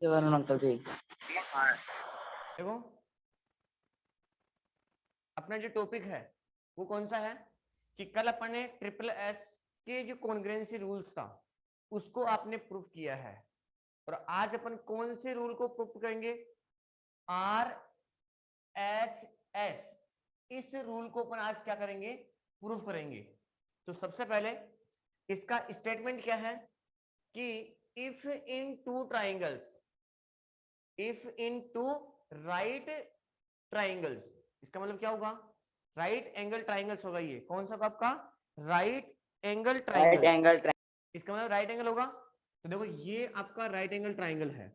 Uncle जी। देखो अपना जो टॉपिक है वो कौन सा है कि कल अपन ने ट्रिपल एस के जो कॉन्ग्रुएंसी रूल्स था उसको आपने प्रूफ किया है, और आज अपन कौन से रूल को प्रूफ करेंगे? RHS, इस रूल को अपन आज क्या करेंगे? प्रूफ करेंगे। तो सबसे पहले इसका स्टेटमेंट क्या है कि if in two triangles, if in two right triangles, इसका मतलब क्या होगा? राइट एंगल ट्राइंगल्स होगा। ये कौन सा होगा आपका? Right angle triangle. इसका मतलब राइट एंगल होगा। तो देखो ये आपका राइट एंगल ट्राइंगल है,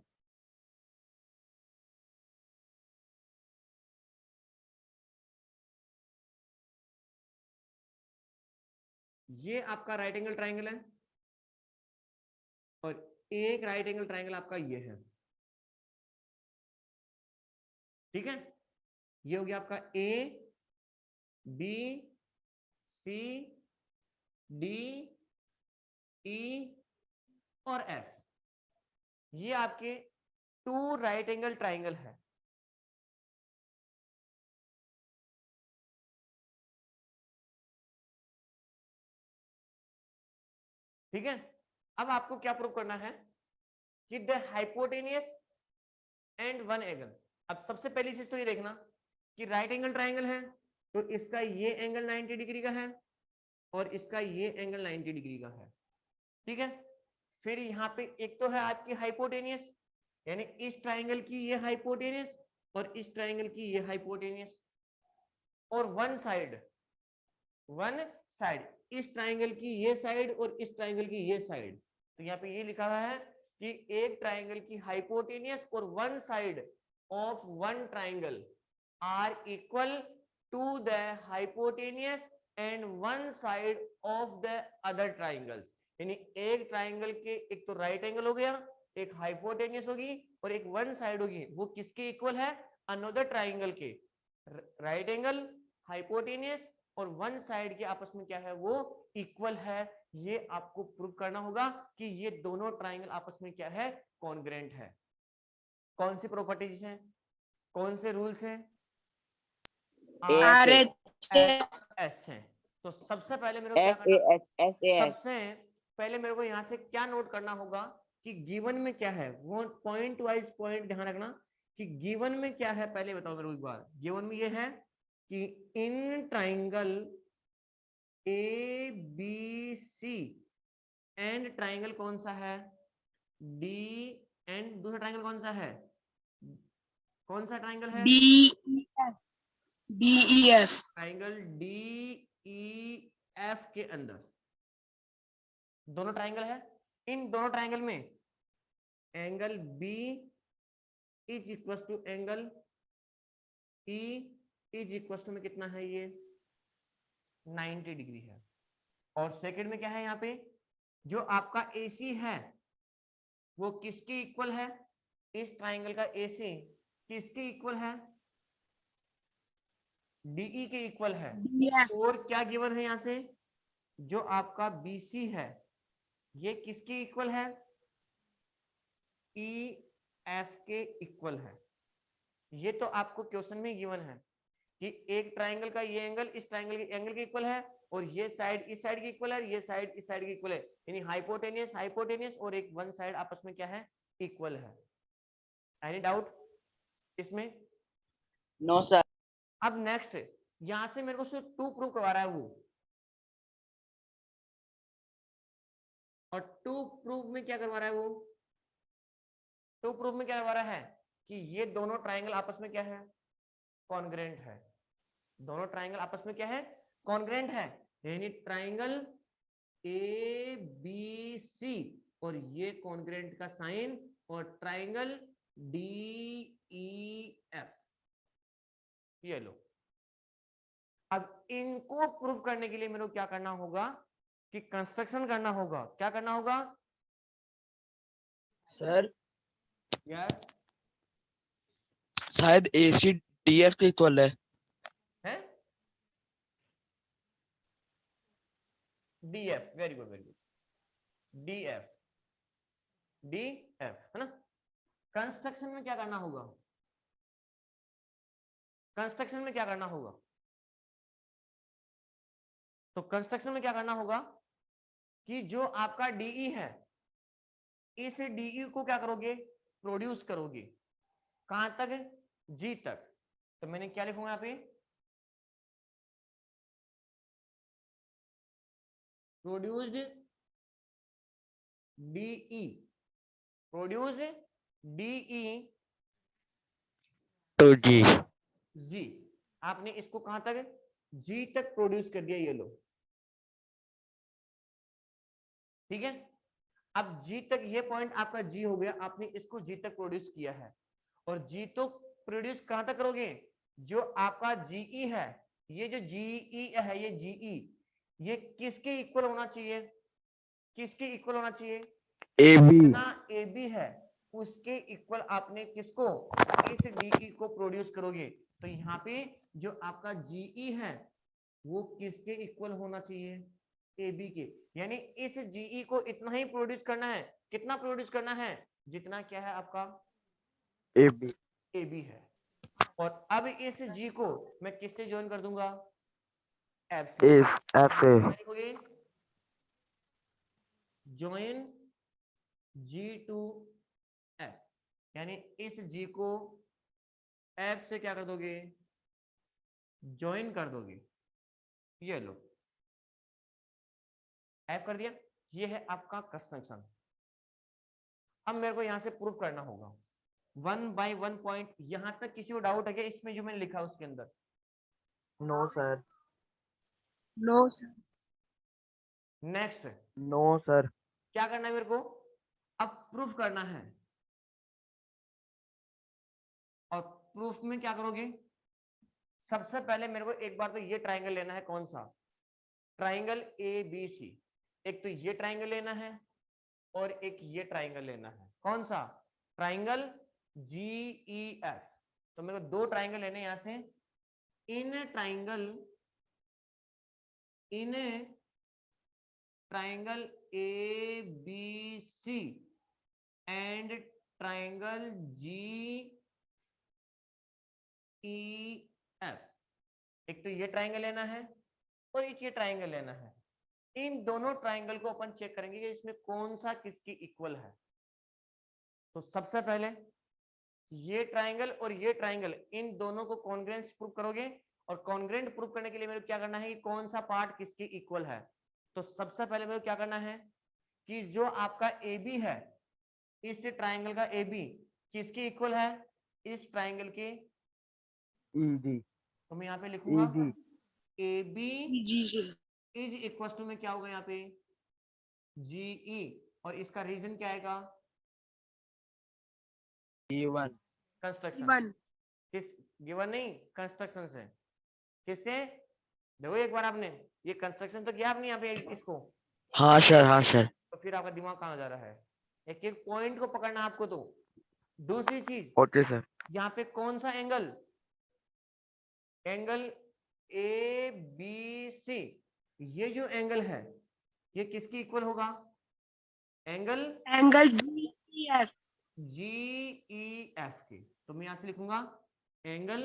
ये आपका राइट एंगल ट्राइंगल है, और एक राइट एंगल ट्राइंगल आपका ये है। ठीक है, ये हो गया आपका ए बी सी डी ई और एफ, ये आपके टू राइट एंगल ट्राइंगल है। ठीक है, अब आपको क्या प्रूव करना है कि the hypotenuse and one angle. अब सबसे पहली चीज तो ये देखना कि राइट एंगल ट्राइंगल है तो इसका ये एंगल 90 डिग्री का है और इसका ये एंगल 90 डिग्री का है। ठीक है, फिर यहाँ पे एक तो है आपकी हाइपोटेनियस, यानी इस ट्राइंगल की ये हाइपोटेनियस और इस ट्राइंगल की ये हाइपोटेनियस, और वन साइड इस ट्राइंगल की ये साइड और इस ट्राइंगल की ये साइड। तो यहाँ पे ये लिखा हुआ है कि एक ट्राइंगल की हाइपोटेनियस और one side of one triangle are equal to the hypotenuse and one side of the other triangles. यानी एक ट्राइंगल के एक तो राइट एंगल हो गया, एक हाइपोटेनियस होगी और एक वन साइड होगी, वो किसके इक्वल है? अनदर ट्राइंगल के। राइट एंगल, हाइपोटेनियस और वन साइड के आपस में क्या है? वो इक्वल है। ये आपको प्रूव करना होगा कि ये दोनों ट्राइंगल आपस में क्या है? कॉन्ग्रुएंट है। कौन सी प्रॉपर्टीज हैं, कौन से रूल्स हैं? RHS हैं। तो सबसे पहले मेरे को क्या करना, सबसे पहले मेरे को यहाँ से क्या नोट करना होगा कि गिवन में क्या है, वो पॉइंट वाइज पॉइंट ध्यान रखना कि गिवन में क्या है। पहले बताओ मेरे को एक बार, गिवन में ये है कि in triangle A B C and triangle कौन सा है? डी, एंड दूसरा ट्राइंगल कौन सा है? कौन सा ट्राइंगल है? DEF। ट्राइंगल DEF के अंदर दोनों ट्राइंगल है। इन दोनों ट्राइंगल में angle B is equal to angle E is equal to में कितना है? ये 90 डिग्री है। और सेकंड में क्या है? यहाँ पे जो आपका AC है वो किसके इक्वल है? इस ट्राइंगल का AC किसके इक्वल है? DE के इक्वल है। और क्या गिवन है यहाँ से? जो आपका BC है ये किसके इक्वल है? EF के इक्वल है। ये तो आपको क्वेश्चन में गिवन है कि एक ट्राइंगल का ये एंगल इस ट्राइंगल के एंगल के इक्वल है, और ये साइड इस साइड की इक्वल है, ये साइड इस साइड की इक्वल है। यानी हाइपोटेनियस और एक वन साइड आपस में क्या है? इक्वल है। एनी डाउट इसमें? No sir. अब नेक्स्ट यहां से मेरे को सिर्फ 2 प्रूव करवा रहा है वो, और 2 प्रूव में क्या करवा रहा है वो? 2 प्रूव में क्या करवा रहा है कि ये दोनों ट्राइंगल आपस में क्या है? कॉन्ग्रुएंट है। दोनों ट्राइंगल आपस में क्या है? कॉन्ग्रुएंट है। यानी ट्राइंगल ABC और ये कॉन्ग्रुएंट का साइन, और ट्राइंगल DEF, ये लो। अब इनको प्रूव करने के लिए मेरे को क्या करना होगा कि कंस्ट्रक्शन करना होगा। क्या करना होगा सर? यार? शायद AC DF के इक्वल है। DF, very good very good, DF है ना? कंस्ट्रक्शन में क्या करना होगा? कंस्ट्रक्शन में क्या करना होगा? तो कंस्ट्रक्शन में क्या करना होगा कि जो आपका डीई है, इस डीई को क्या करोगे? प्रोड्यूस करोगे। कहां तक? जी तक। तो मैंने क्या लिखूंगा यहाँ पे? प्रोड्यूस्ड डीई, प्रोड्यूस डीई तो जी जी। आपने इसको कहां तक? जी तक प्रोड्यूस कर दिया, ये लो। ठीक है, अब जी तक ये पॉइंट आपका जी हो गया, आपने इसको जी तक प्रोड्यूस किया है। और जी तो प्रोड्यूस कहां तक करोगे? जो आपका जीई है, ये जो जीई है, ये जीई ये किसके इक्वल होना चाहिए? किसके इक्वल होना चाहिए? ए बी जितना ए बी है उसके इक्वल आपने किसको? इस डीई को प्रोड्यूस करोगे। तो यहाँ पे जो आपका जीई है वो किसके इक्वल होना चाहिए? ए बी के। यानी इस जीई को इतना ही प्रोड्यूस करना है। कितना प्रोड्यूस करना है? जितना क्या है आपका? ए बी ए बी है। और अब इस जी को मैं किससे ज्वाइन कर दूंगा? एफ से। एफ से लिखोगे ज्वाइन जी टू एफ, यानी इस जी को एफ से क्या कर दोगे? ज्वाइन कर दोगे। ये लो, एफ कर दिया। ये है आपका कंस्ट्रक्शन। अब मेरे को यहां से प्रूफ करना होगा 1 by 1 पॉइंट। यहां तक किसी को डाउट है क्या इसमें जो मैंने लिखा उसके अंदर? No sir no sir. Next no sir क्या करना है मेरे को? अब प्रूफ करना है। और प्रूफ में क्या करोगे? सबसे पहले मेरे को एक बार तो ये ट्राइंगल लेना है। कौन सा? Triangle A B C. एक तो ये ट्राइंगल लेना है और एक ये ट्राइंगल लेना है। कौन सा? Triangle G E F. तो मेरे को दो ट्राइंगल लेने यहां से। In triangle A B C and triangle G E F. एक तो ये ट्राइंगल लेना है और एक ये ट्राइंगल लेना है। इन दोनों ट्राइंगल को अपन चेक करेंगे कि इसमें कौन सा किसकी इक्वल है। तो सबसे पहले ये ट्राइंगल और ये ट्राइंगल, इन दोनों को कॉन्ग्रुएंस प्रूव करोगे। और कॉन्ग्रुएंट प्रूव करने के लिए मेरे को क्या करना है कि कौन सा पार्ट किसकी इक्वल है। तो सबसे पहले मेरे को क्या करना है कि जो आपका ए बी है, इस ट्राइंगल का ए बी किसकी इक्वल है? इस ट्राइंगल के। ई डी तो मैं यहाँ पे लिखूंगा D A B G G. Is equal to में क्या होगा यहाँ पे? जीई। और इसका रीजन क्या आएगा? Given construction. गिवन। किस? गिवन नहीं, कंस्ट्रक्शन से। किससे? देखो एक बार आपने ये कंस्ट्रक्शन तो किया आपने यहाँ पे इसको, हाँ सर तो फिर आपका दिमाग कहाँ जा रहा है? एक एक पॉइंट को पकड़ना आपको। तो दूसरी चीज, ओके सर यहाँ पे कौन सा angle? Angle A B C. ये जो एंगल है ये किसकी इक्वल होगा? Angle angle G F. G E F की। तो मैं यहां से लिखूंगा एंगल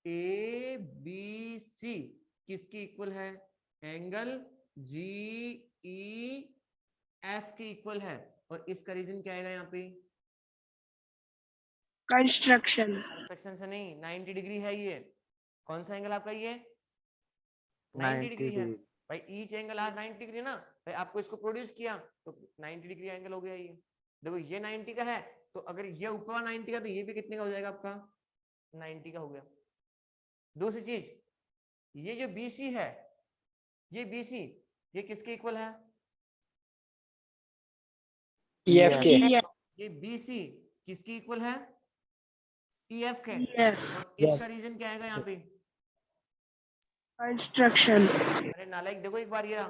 ए बी सी किसकी इक्वल है? एंगल जी ई एफ की इक्वल है। और इसका रीजन क्या आएगा यहाँ पे? कंस्ट्रक्शन। कंस्ट्रक्शन से नहीं, 90 डिग्री है ये। कौन सा एंगल आपका ये? 90 डिग्री है भाई। ईच एंगल आर 90 डिग्री ना भाई। आपको इसको प्रोड्यूस किया तो 90 डिग्री एंगल हो गया ये। देखो ये 90 का है, तो अगर ये ऊपर 90 का, तो ये भी कितने का हो जाएगा आपका? 90 का हो गया। दूसरी चीज, ये जो BC है, ये BC ये किसके इक्वल है? EF के। ये BC किसकी इक्वल है? EF के। EF। और इसका रीजन क्या आएगा यहाँ पे? कंस्ट्रक्शन। अरे नालायक, देखो एक बार ये रहा।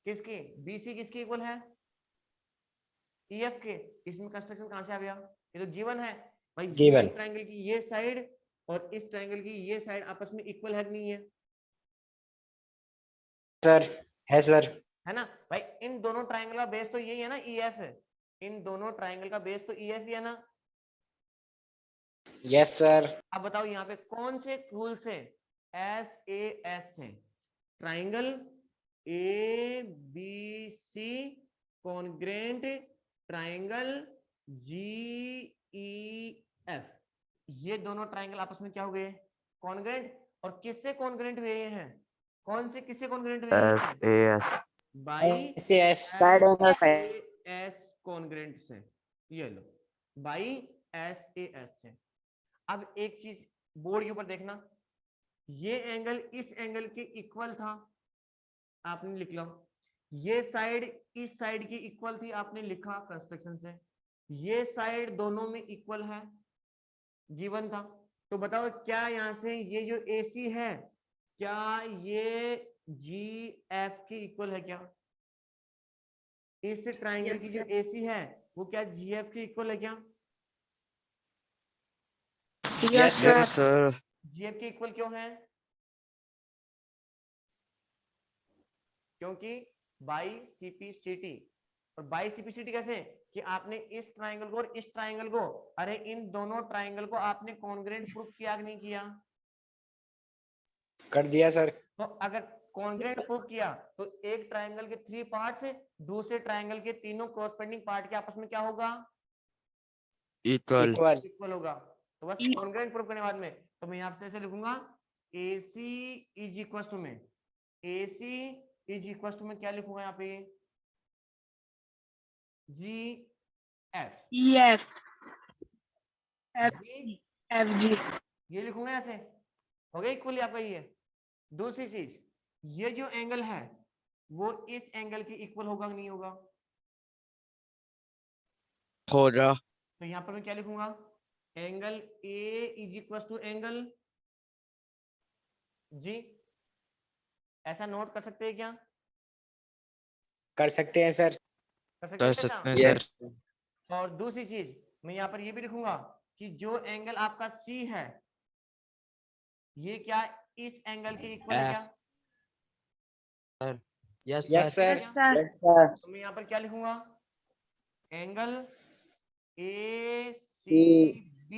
किसकी? BC किसकी इक्वल है? EF के। इसमें कंस्ट्रक्शन कहां से आ गया? ये तो गिवन है भाई। Given। ट्रायंगल की ये साइड और इस ट्रायंगल की ये साइड आपस में इक्वल है कि नहीं है? सर है सर। है ना भाई। इन दोनों ट्रायंगल का बेस तो यही है ना, EF है। इन दोनों ट्रायंगल का बेस तो EF ही है ना। Yes sir. अब बताओ यहाँ पे कौन से रूल से SAS से triangle ABC congruent triangle GEF, ये दोनों ट्राइंगल आपस में क्या हो गए? कॉन्ग्रेंट। और किससे कॉन्ग्रेंट हुए हैं? कौन से किससे कॉन्ग्रेंट हुए हैं? SAS by SAS SAS congruent से। ये लो, बाई SAS से। अब एक चीज बोर्ड के ऊपर देखना, ये एंगल इस एंगल के इक्वल था, आपने लिख लो। ये साइड इस साइड की इक्वल थी, आपने लिखा कंस्ट्रक्शन से। ये साइड दोनों में इक्वल है, गिवन था। तो बताओ क्या यहां से ये जो AC है, क्या ये GF के इक्वल है? क्या इस ट्राइंगल की जो AC है वो क्या GF के इक्वल है? क्या yes sir. Yes sir. GF के इक्वल क्यों है? क्योंकि बाई CPCT। और बाई CPCT कैसे? कि आपने इस ट्राइंगल को और इस ट्राइंगल को, अरे इन दोनों ट्राइंगल को आपने कॉन्ग्रेंट प्रूफ किया कि नहीं किया? कर दिया सर। तो अगर कॉन्ग्रेंट प्रूफ किया तो एक ट्राइंगल के 3 पार्ट्स दूसरे ट्राइंगल के तीनों क्रॉसपेंडिंग पार्ट के आपस में क्या होगा? Equal. इक्वल। इक्वल होगा। तो बस कॉन्ग्रेंट प्रूफ करने के बाद में तो मैं यहाँ से ऐसे लिखूंगा AC इज इक्वल टू में AC इज इक्वल टू में क्या लिखूंगा यहाँ पे? GF EF जी, FG। ये लिखूंगा ऐसे। हो गया इक्वली आपका ये। दूसरी चीज, ये जो एंगल है वो इस एंगल के इक्वल होगा कि नहीं होगा? होगा. तो यहाँ पर मैं क्या लिखूंगा? Angle A is equal to angle G। ऐसा नोट कर सकते हैं क्या? कर सकते हैं सर। कर सकते कर हैं सकते ऐसा? हैं सर. और दूसरी चीज मैं यहाँ पर ये भी लिखूंगा कि जो एंगल आपका C है ये क्या इस एंगल के इक्वल है? क्या Yes yes sir. Sir. Yes sir. Yes sir. तो मैं यहाँ पर क्या लिखूंगा? Angle ACB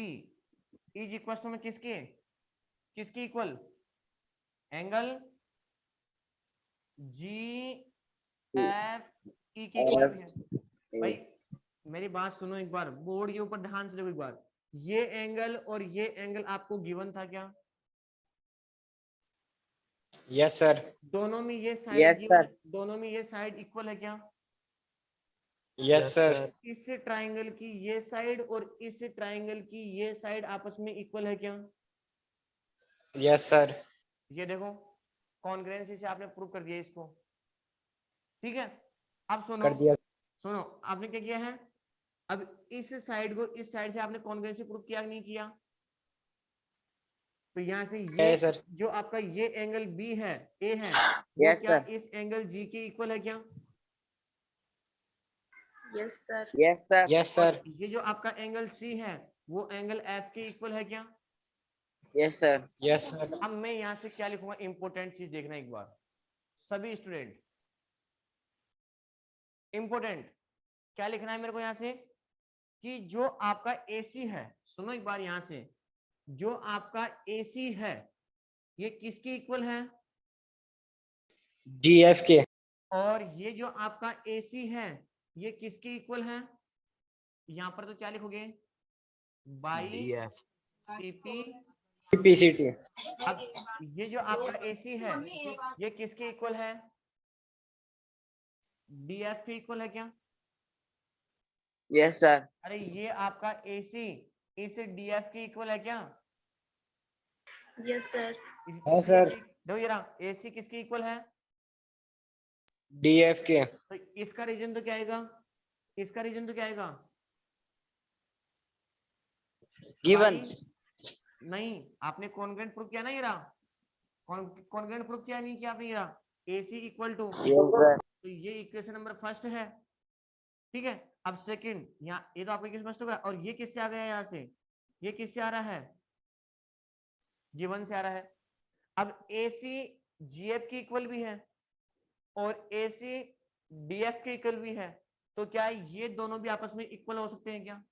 is equal to में किसके किसके इक्वल? एंगल GFE के इक्वल भी है। भाई मेरी बात सुनो एक बार, बोर्ड के ऊपर ध्यान से देखो एक बार। ये एंगल और ये एंगल आपको गिवन था क्या? Yes sir. दोनों में ये साइड Yes, गिवन, sir. दोनों में ये साइड इक्वल है क्या? Yes sir. इस ट्राइंगल की ये साइड और इस ट्राइंगल की ये साइड आपस में इक्वल है क्या? Yes sir. ये देखो कॉन्ग्रेंसी से आपने प्रूव कर दिया इसको। ठीक है, अब सुनो कर दिया। सुनो, आपने क्या किया है? अब इस साइड को इस साइड से आपने कॉन्ग्रेंसी प्रूव किया कि नहीं किया? तो यहां से ये है सर। जो आपका ये एंगल B है A है वो Yes, क्या sir. इस एंगल G के इक्वल है क्या? Yes sir. Yes sir. Yes और सर। ये जो आपका एंगल C है वो एंगल F के इक्वल है क्या? Yes sir. Yes sir. अब मैं यहां से क्या लिखूंगा? इंपॉर्टेंट चीज देखना एक बार सभी स्टूडेंट, इंपॉर्टेंट क्या लिखना है मेरे को यहां से? कि जो आपका AC है, सुनो एक बार यहां से, जो आपका AC है ये किसके इक्वल है? GF के। और ये जो आपका AC है ये किसके इक्वल है? यहां पर तो क्या लिखोगे? By DF. CP। PCT। अब ये जो आपका AC है ये किसके इक्वल है? DF के इक्वल है क्या? Yes sir. अरे ये आपका AC इस DF के इक्वल है क्या? Yes sir. है सर। देखो ये रहा, AC किसके इक्वल है? DF के। तो इसका रीजन तो क्या आएगा? इसका रीजन तो क्या आएगा? गिवन। नहीं, आपने कॉन्ग्रेंट प्रूफ किया ना, ये रहा कॉन्ग्रेंट प्रूफ किया नहीं किया आपने? ये रहा AC equal to, yes sir. तो ये इक्वेशन नंबर फर्स्ट है। ठीक है, अब सेकंड, यहाँ ये तो आपको किस फर्स्ट होगा, और ये किससे आ गया यहाँ से? ये किससे आ रहा है? गिवन से आ रहा है। अब AC GF की इक्वल भी है और AC DF के इक्वल भी है, तो क्या ये दोनों भी आपस में इक्वल हो सकते हैं क्या?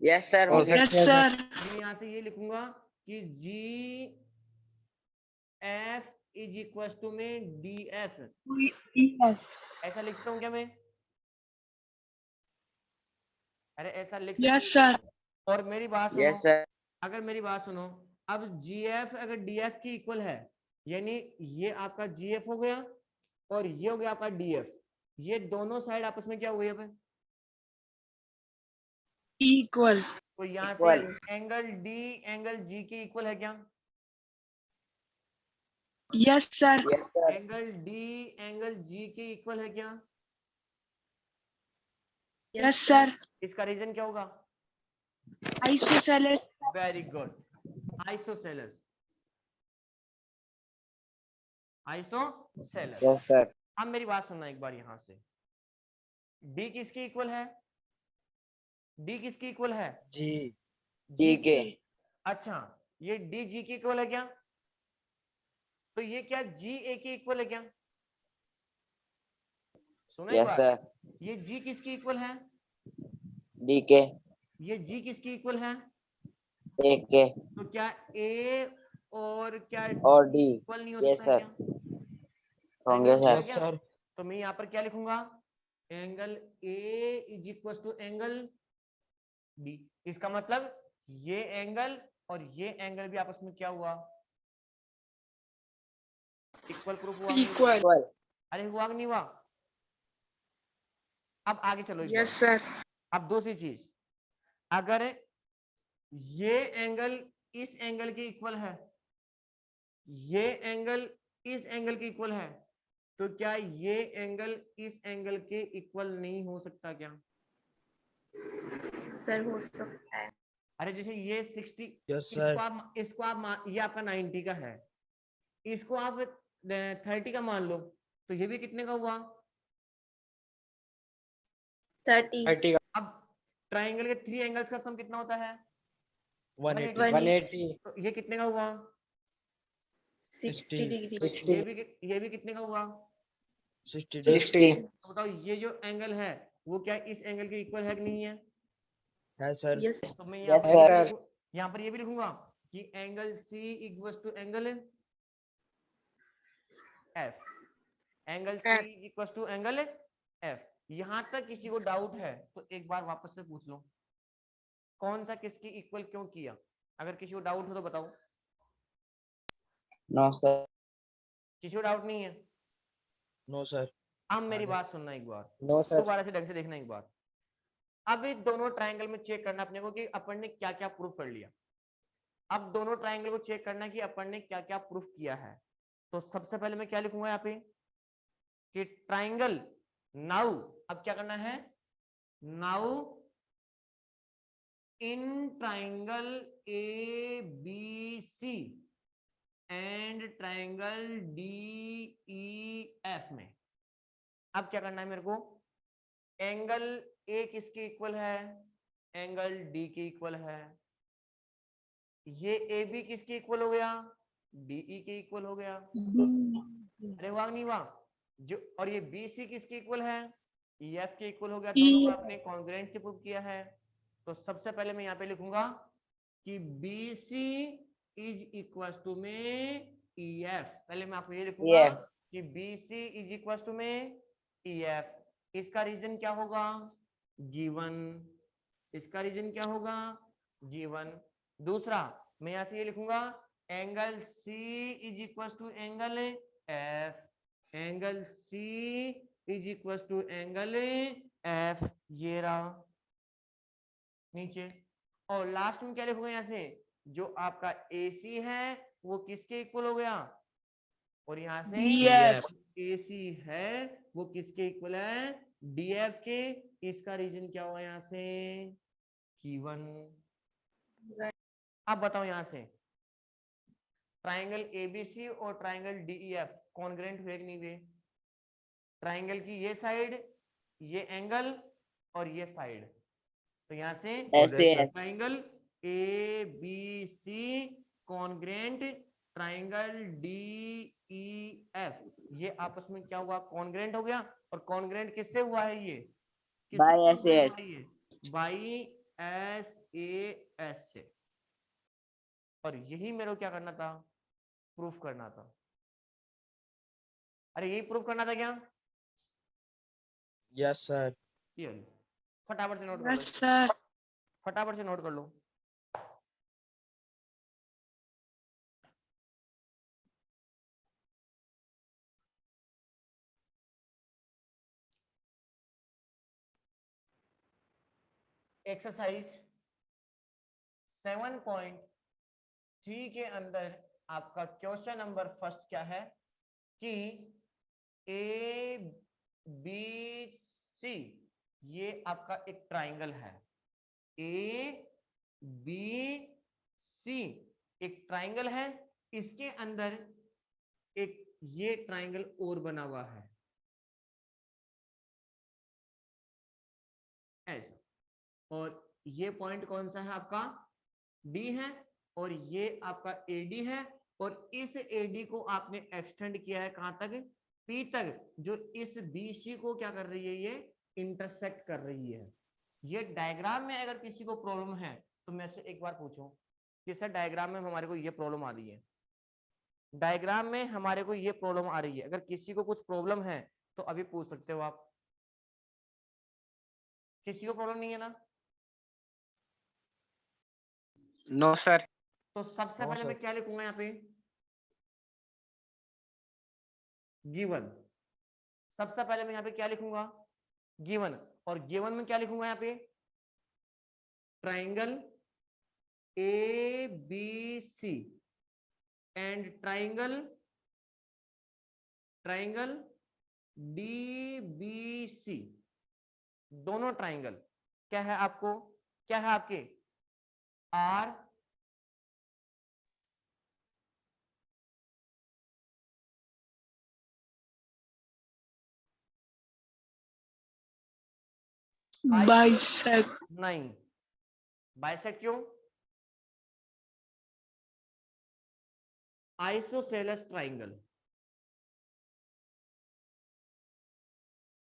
Yes, sir. हो Yes, sir. मैं यहाँ से ये लिखूंगा कि जी एफ इज इक्वल टू में डी एफ, ऐसा लिख सकता हूँ क्या मैं? अरे ऐसा लिख सकता Yes, sir. हूँ। और मेरी बात सुनो, Yes, sir. अगर मेरी बात सुनो, अब जी एफ अगर डी एफ की इक्वल है, यानी ये आपका जी एफ हो गया और ये हो गया आपका डी एफ, ये दोनों साइड आपस में क्या हो गई? अब Equal. तो यहाँ से Equal. Angle D angle G के इक्वल है क्या? Yes, sir. Yes, sir. Angle D angle G के इक्वल है क्या? Yes, sir. इसका रीजन क्या होगा? Isosceles. Very good, isosceles. Isosceles. Yes, sir. अब मेरी बात सुनना एक बार, यहां से डी किसके इक्वल है? डी किसके इक्वल है? G. जी ठीक है। अच्छा, ये डी जी के इक्वल है क्या? तो ये क्या जी ए के इक्वल है क्या? सुनो एक Yes, बार, sir. ये जी किसकी इक्वल है? DK. ये जी किसकी इक्वल है? AK. तो क्या ए और क्या और D. इक्वल नहीं हो Yes, सकता है sir. क्या? होंगे एंगल sir. क्या? Yes, sir. तो मैं यहाँ पर क्या लिखूंगा? Angle A is equal to angle B. इसका मतलब ये एंगल और ये एंगल भी आपस में क्या हुआ? इक्वल प्रूफ हुआ? Equal. Equal. अरे हुआ कि नहीं हुआ? अब आगे चलो एक Yes, बार। sir. अब दूसरी चीज, अगर ये एंगल इस एंगल के इक्वल है, ये एंगल इस एंगल के इक्वल है, तो क्या ये एंगल इस एंगल के इक्वल नहीं हो सकता क्या? Sir, हो सकता है. अरे जैसे ये 60, Yes, sir. इसको आप ये आपका 90 का है, इसको आप 30 का मान लो, तो ये भी कितने का हुआ? 30. 30. अब ट्राइंगल के 3 एंगल्स का सम कितना होता है? 180. 180. तो ये कितने का हुआ? 60 degree. तो 60. ये भी कितने का हुआ? 60. 60. तो बताओ ये जो एंगल है वो क्या इस एंगल के इक्वल है कि नहीं है? Yes, sir. Yes. तो मैं Yes, sir. यहाँ पर ये भी लिखूंगा कि angle C equal to angle F, angle C equal to angle F. यहां तक किसी को डाउट है तो एक बार वापस से पूछ लो, कौन सा किसकी इक्वल क्यों किया? अगर किसी को डाउट हो तो बताओ। No, sir. किसी को डाउट नहीं है? No, sir. अब मेरी बात सुनना एक बार, No, sir. दोबारा से ढंग से देखना एक बार। अब ये दोनों ट्रायंगल में चेक करना अपने को कि अपन ने क्या क्या प्रूफ कर लिया। अब दोनों ट्रायंगल को चेक करना कि अपन ने क्या क्या प्रूफ किया है। तो सबसे पहले मैं क्या लिखूंगा यहाँ पे कि ट्रायंगल नाउ, अब क्या करना है? Now in triangle A B C and triangle D E F में अब क्या करना है मेरे को? एंगल ए किसके इक्वल है? एंगल डी के इक्वल है। ये ए बी किसके इक्वल हो गया? डीई के इक्वल हो गया। अरे हुआ नहीं हुआ? जो और ये बी सी किसके इक्वल है? एफ के इक्वल हो गया। दोनों को आपने कॉन्ग्रुएंट प्रूव किया है। तो सबसे पहले मैं यहाँ पे लिखूंगा कि B C is equal to में ई एफ। पहले मैं आपको ये लिखूंगा कि B C is equal to में ई एफ। इसका रीजन क्या होगा? गिवन। इसका रीजन क्या होगा? गिवन। दूसरा मैं यहां से ये लिखूंगा angle C is equal to angle F. Angle C is equal to angle F. ये रहा नीचे। और लास्ट में क्या लिखूंगा यहां से? जो आपका AC है वो किसके इक्वल हो गया? और यहां से DF. AC है वो किसके इक्वल है? DF के। इसका रीजन क्या होगा यहां से? Q1। अब बताओ यहां से ट्राइंगल ABC और ट्राइंगल DEF कॉन्ग्रुएंट हुए कि नहीं हुए? ट्राइंगल की ये साइड, ये एंगल और ये साइड, तो यहां से ऐसे है। Triangle ABC congruent triangle DEF, ये आपस में क्या हुआ? कॉन्ग्रुएंट हो गया। और कॉन्ग्रुएंट किससे हुआ है? ये By SS. बाई SAS से, और यही मेरे को क्या करना था, प्रूफ करना था। अरे यही प्रूफ करना था क्या? Yes, sir. ये लो, फटाफट से नोट कर Yes, लो, sir. फटाफट से नोट कर लो। एक्सरसाइज 7.3 के अंदर आपका क्वेश्चन नंबर फर्स्ट क्या है कि ABC ये आपका एक ट्राइंगल है, ABC एक ट्राइंगल है, इसके अंदर एक ये ट्राइंगल और बना हुआ है ऐसा, और ये पॉइंट कौन सा है आपका, D है, और ये आपका AD है, और इस AD को आपने एक्सटेंड किया है कहां तक, P तक, जो इस BC को क्या कर रही है, ये इंटरसेक्ट कर रही है। ये डायग्राम में अगर किसी को प्रॉब्लम है तो मैं से एक बार पूछूं कि सर डायग्राम में हमारे को ये प्रॉब्लम आ रही है, डायग्राम में हमारे को ये प्रॉब्लम आ रही है, अगर किसी को कुछ प्रॉब्लम है तो अभी पूछ सकते हो आप। किसी को प्रॉब्लम नहीं है ना? No sir. तो सबसे No, पहले मैं sir. क्या लिखूंगा यहाँ पे, गिवन। सबसे पहले मैं यहाँ पे क्या लिखूंगा, गिवन, और गिवन में क्या लिखूंगा यहाँ पे, triangle ABC and triangle DBC, दोनों ट्राइंगल क्या है आपको, क्या है आपके, R Bisect. नहीं, बाइसेक्ट क्यों, आइसोसेलेस ट्राइंगल।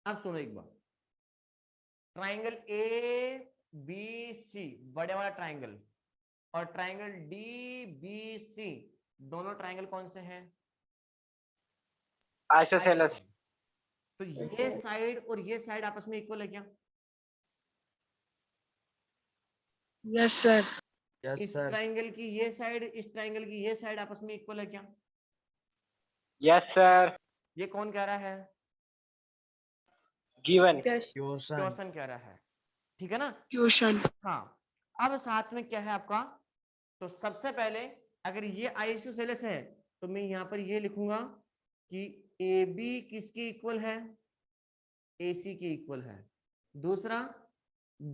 अब सुनो एक बार, ट्राइंगल ABC बड़े वाला ट्राइंगल और ट्राइंगल DBC दोनों ट्राइंगल कौन से हैं, आइसोसेलेस। Isosceles। तो ये साइड और ये साइड आपस में इक्वल है क्या, Yes, sir. Yes, इस sir. ट्राइंगल की ये साइड, इस ट्राइंगल की ये साइड आपस में इक्वल है क्या, यस सर। ये कौन कह रहा है, गिवन। Yes. Question. क्वेश्चन कह रहा है, ठीक है ना। Question. हाँ, अब साथ में क्या है आपका, तो सबसे पहले अगर ये आइसोसेलेस है तो मैं यहाँ पर ये लिखूंगा कि AB किसके इक्वल है, AC के इक्वल है। दूसरा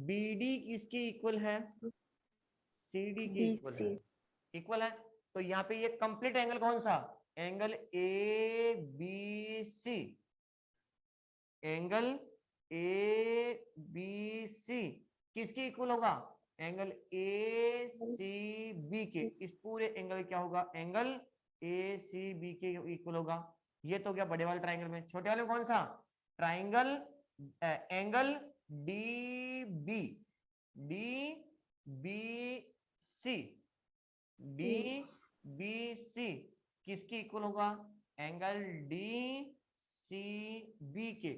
BD किसके इक्वल है, CD के इक्वल है, इक्वल है। तो यहाँ पे ये कंप्लीट एंगल कौन सा, एंगल ABC, एंगल ABC किसके इक्वल होगा, एंगल ACB के, इस पूरे एंगल क्या होगा, एंगल ACB के इक्वल होगा। ये तो क्या बड़े वाले ट्राइंगल में, छोटे वाले में कौन सा, ट्राइंगल एंगल DBC किसके इक्वल होगा, एंगल DCB के,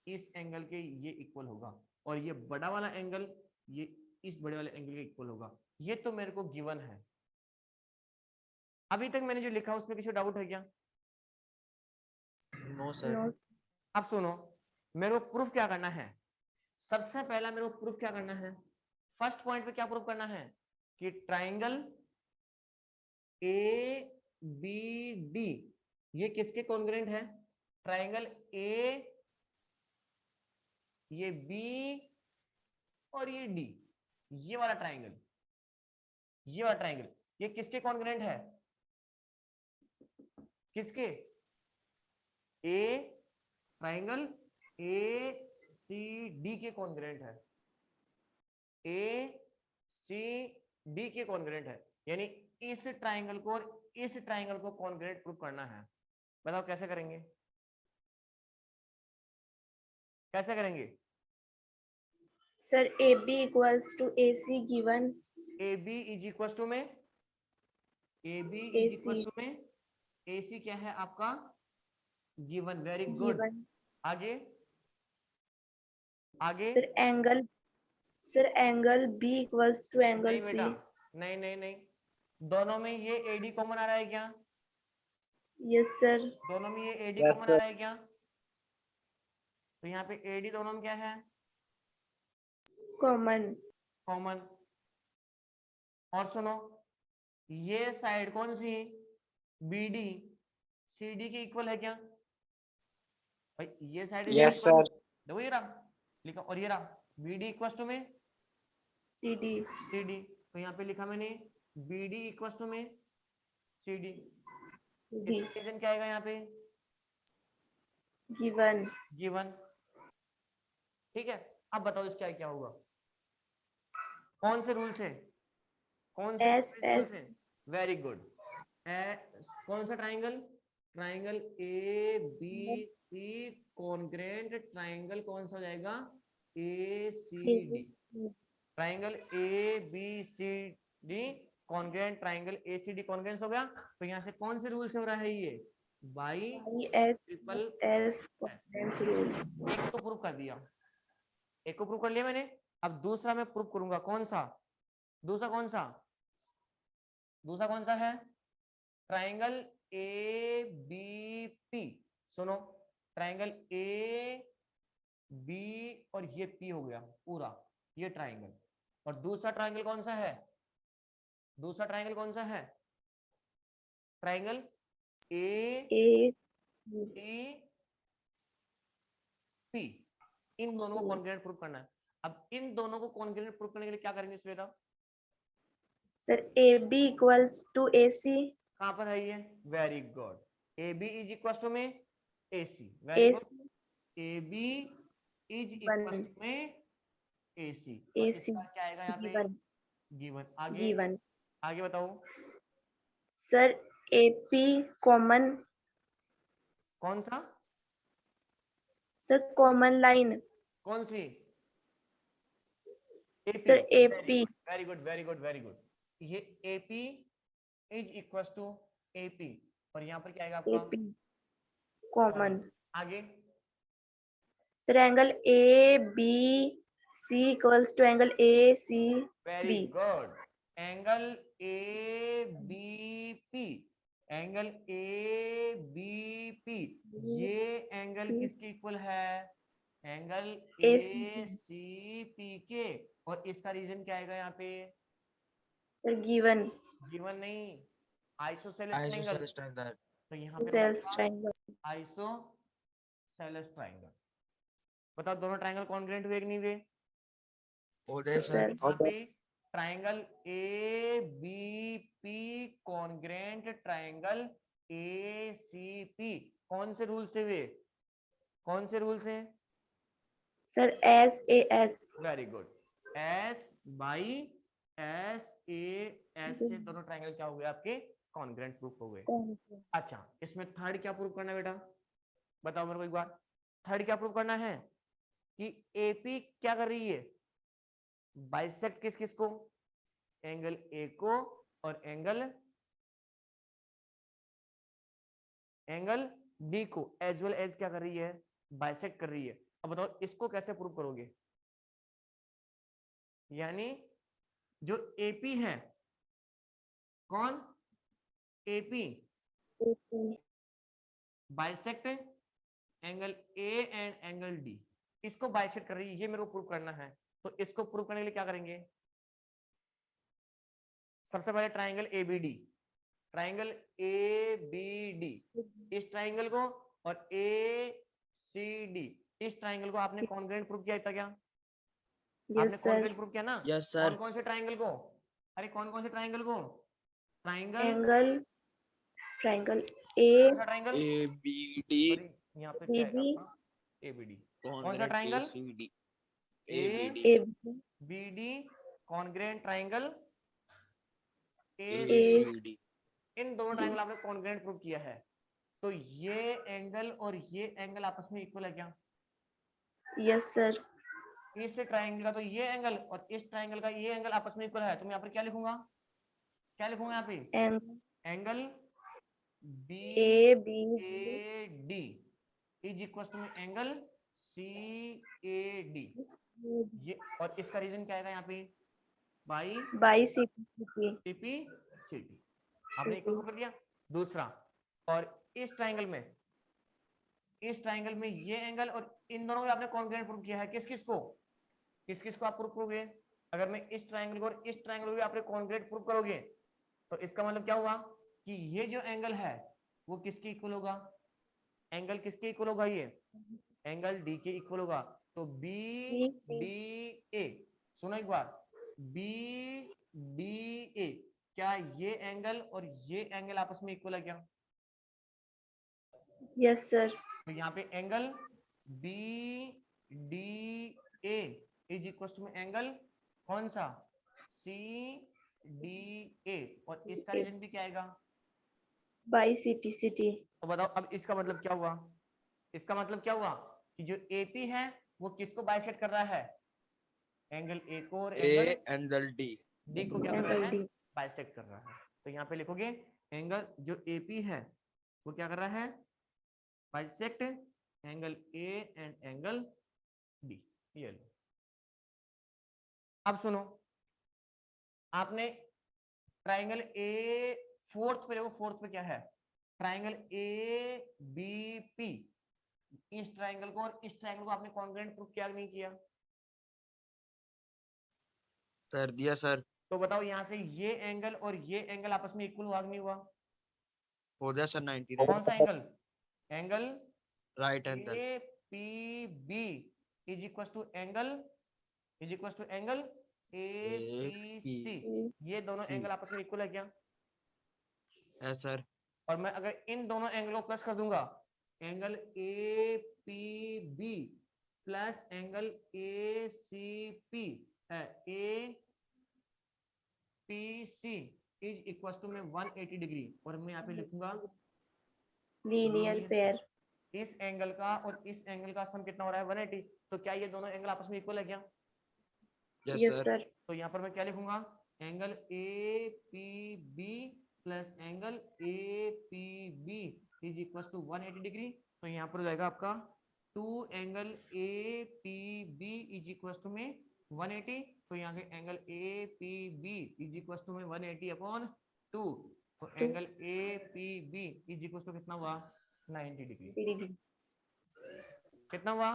इस एंगल के ये इक्वल होगा, और ये बड़ा वाला एंगल ये इस बड़े वाले एंगल के इक्वल होगा। ये तो मेरे को गिवन है। अभी तक मैंने जो लिखा उसमें किसी डाउट है क्या? No, sir. अब सुनो, मेरे को प्रूफ क्या करना है, सबसे पहला मेरे को प्रूफ क्या करना है, फर्स्ट पॉइंट पे क्या प्रूफ करना है कि ट्राइंगल ABD ये किसके कॉन्ग्रुएंट है, ट्राइंगल A, ये B और ये D, ये वाला ट्राइंगल, ये वाला ट्राइंगल ये किसके कॉन्ग्रुएंट है, किसके, A ट्राइंगल ACD के कॉन्ग्रुएंट है, ACD के कॉन्ग्रुएंट है, यानी इस ट्राइंगल को और इस ट्राइंगल को कॉन्ग्रुएंट प्रूफ करना है। बताओ कैसे करेंगे, कैसे करेंगे, Sir, AB equals to AC given AB is equal to में AB is equal AC to में AC क्या है आपका गिवन. Very good. given. आगे आगे. Sir, angle B equals to angle नहीं C. बेटा, नहीं नहीं नहीं, दोनों में ये AD कॉमन आ रहा है क्या? Yes, sir. दोनों में ये AD Yes, कॉमन आ रहा है क्या? तो यहाँ पे AD दोनों में क्या है? Common. कॉमन. और सुनो, ये साइड कौन सी? BD CD के इक्वल है क्या भाई? ये साइड Yes, sir. देखो ये रहा लिखा, और ये रहा BD इक्वल टू में CD. CD. तो यहाँ पे लिखा मैंने BD इक्वल टू में CD. CD. इसका रीजन क्या आएगा यहाँ पे? Given. गिवन. ठीक है, अब बताओ इसका क्या होगा? कौन से रूल से? कौन से S, रूल S. से? Very good. कौन सा triangle? Triangle ABC congruent triangle कौन सा हो जाएगा? ACD. Triangle ABCD congruent triangle ACD congruence हो गया. तो यहाँ से कौन से रूल से हो रहा है ये? By S, triple S. Congruence rule. एक तो प्रूव कर दिया, एक को प्रूव कर लिया मैंने. अब दूसरा मैं प्रूव करूंगा. कौन सा? दूसरा कौन सा? दूसरा कौन सा है? Triangle ABP. सुनो, ट्राइंगल AB और ये P हो गया पूरा ये ट्राइंगल. और दूसरा ट्राइंगल कौन सा है? दूसरा ट्राइंगल कौन सा है? Triangle ACP. A. इन दोनों को कॉन्ग्रेंट प्रूव करना है. अब इन दोनों को कॉन्ग्रेंट प्रूव करने के लिए क्या करेंगे Shweta? Sir, AB equals to AC. कहां पर है ये? Very good. AB is equal to में AC. Very good. AB is equal to में AC. और AC. इसका क्या आएगा यहाँ पे? Given. गिवन. आगे Given. आगे बताओ. Sir, AP common. कौन सा? Sir, common line. कौन सी? Sir, AP. Very good very good very good. ये AP is equal to AP. और यहाँ पर क्या आएगा आपका? AP. Common. आगे Sir, angle ABC equals to angle ACB. Very good. Angle ABP. Angle ABP. ये एंगल किसके इक्वल है? एंगल ACP के. और इसका रीजन क्या आएगा यहाँ पे? Sir, given. गिवन नहीं, आइसोसेलेस ट्रायंगल. Isosceles triangle. तो यहाँ पे Cells triangle. Isosceles triangle. बताओ दोनों ट्रायंगल कॉन्ग्रेंट हुए कि नहीं हुए? हो गए Sir. सर. यहाँ पे triangle ABP congruent triangle ACP कौन से रूल से हुए? कौन से रूल से? Sir, SAS. Very good. S by SAS से दोनों ट्रायंगल क्या हो गए आपके? कॉन्ग्रेंट प्रूफ हो गए. अच्छा, इसमें थर्ड क्या प्रूव करना है बेटा? बताओ मेरे को एक बार. थर्ड क्या प्रूव करना है? कि AP क्या कर रही है? बाइसेक्ट किस किस को? एंगल A को और एंगल D को एज वेल एज क्या कर रही है? बाइसेक्ट कर रही है. अब बताओ इसको कैसे प्रूव करोगे? यानी जो AP है, कौन? AP bisect angle A and angle D, इसको बाइसेक्ट कर रही है. ये मेरे को प्रूव करना है. तो इसको प्रूव करने के लिए क्या करेंगे? सबसे पहले ट्राइंगल ABD. ट्राइंगल ABD इस ट्राइंगल को और ACD इस ट्राइंगल को आपने कॉन्ग्रेंट प्रूव किया था क्या? आपने Yes, sir. कॉन्ग्रेंट प्रूव किया ना? Yes, sir. कौन कौन से ट्राइंगल को? अरे कौन कौन से ट्राइंगल को? ट्राइंगल Triangle कौन सा ट्राइंगल? ABD. यहाँ पे क्या है आपका? ABD. कौन सा triangle? ACD. ABD congruent triangle ACD. ACD. इन दोनों ट्राइंगल आपने कॉन्ग्रेंट प्रूव किया है. तो ये एंगल और ये एंगल आपस में इक्वल है क्या? Yes, sir. इस ट्राइंगल का तो ये एंगल और इस ट्राइंगल का ये एंगल आपस में इक्वल है, तो मैं यहाँ पर क्या लिखूंगा, क्या लिखूंगा यहाँ पे, Angle angle B ABD A D is equal to angle C A D, ये और इसका रीजन क्या आएगा यहाँ पे, by by CPCT. CPCT, आपने इक्वल कर दिया। दूसरा, और इस ट्राइंगल में ये एंगल और इन दोनों को आपने कॉन्ग्रुएंट प्रूव किया है, किस किस को आप प्रूव करोगे, अगर मैं इस ट्राइंगल को और इस ट्राइंगल को भी आपने कॉन्ग्रुएंट प्रूव करोगे तो इसका मतलब क्या हुआ कि ये जो एंगल है वो किसके इक्वल होगा, एंगल किसके इक्वल होगा, ये एंगल डी के इक्वल होगा। तो बी BC. डी ए, सुनो एक बार, बी डी ए, क्या ये एंगल और ये एंगल आपस में इक्वल है क्या, Yes, sir. तो यहाँ पे angle B D A is equal to angle कौन सा, सी डी ए, और इसका रीजन भी क्या आएगा, By CPCT. तो बताओ अब इसका मतलब क्या हुआ, इसका मतलब क्या हुआ कि जो एपी है वो किसको बाइसेक्ट कर रहा है, एंगल ए को और एंगल एंगल डी डी को क्या कर रहा Angle है, D. बाइसेक्ट कर रहा है। तो यहाँ पे लिखोगे एंगल जो एपी है वो क्या कर रहा है, bisect angle A and angle D, ये लो। अब सुनो, आपने ट्राइंगल ए फोर्थ पे देखो, फोर्थ पे क्या है, ट्राइंगल ए बी पी, इस ट्राइंगल को और इस ट्राइंगल को आपने कॉन्ग्रुएंट प्रूफ किया नहीं किया, कर दिया सर, तो बताओ यहाँ से ये एंगल और ये एंगल आपस में इक्वल हुआ कि नहीं हुआ, हो गया सर 90 कौन सा angle, angle right angle A P B is equal to angle A P C, ये दोनों एंगल आपस में इक्वल है क्या, है सर, और मैं अगर इन दोनों एंगलों को प्लस कर दूंगा, angle A P B plus angle A C P, A P C is equal to में 180 डिग्री, और मैं यहाँ पे लिखूंगा Linear pair. इस एंगल का और इस एंगल का सम कितना हो रहा है 180, तो क्या ये दोनों एंगल आपस में इक्वल है क्या, Yes, sir. तो यहाँ पर मैं क्या लिखूंगा, angle A P B plus angle A P B is equal to 180 degree, तो यहाँ पर हो जाएगा आपका 2 angle A P B is equal to में 180, तो यहाँ के angle A P B is equal to में 180 अपॉन 2, तो angle A P B is equal to कितना हुआ 90 डिग्री, कितना हुआ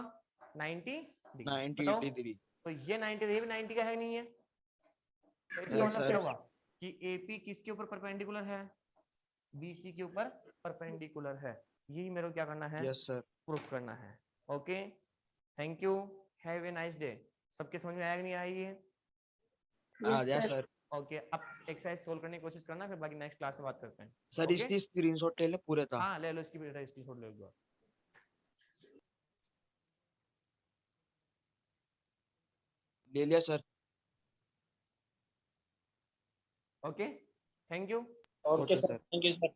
90 डिग्री, 90 बताओ डिग्री, तो ये 90 ये भी 90 का है नहीं है, तो इसका Yes, मतलब sir. क्या होगा कि एपी किसके ऊपर परपेंडिकुलर है, बीसी के ऊपर परपेंडिकुलर है, यही मेरे को क्या करना है, यस सर, प्रूफ करना है। Okay, thank you, have a nice day. सबके समझ में आया कि नहीं आया ये, आ Yes, गया sir. सर। ओके, अब एक्सरसाइज सोल्व करने की कोशिश करना, फिर बाकी नेक्स्ट क्लास में बात करते हैं। Sir Okay? इसकी स्क्रीनशॉट ले ले पूरे का। हाँ ले लो, इसकी भी स्क्रीनशॉट ले लो, ले लिया sir. Okay, thank you. Okay, Okay, sir. sir. Thank you, sir.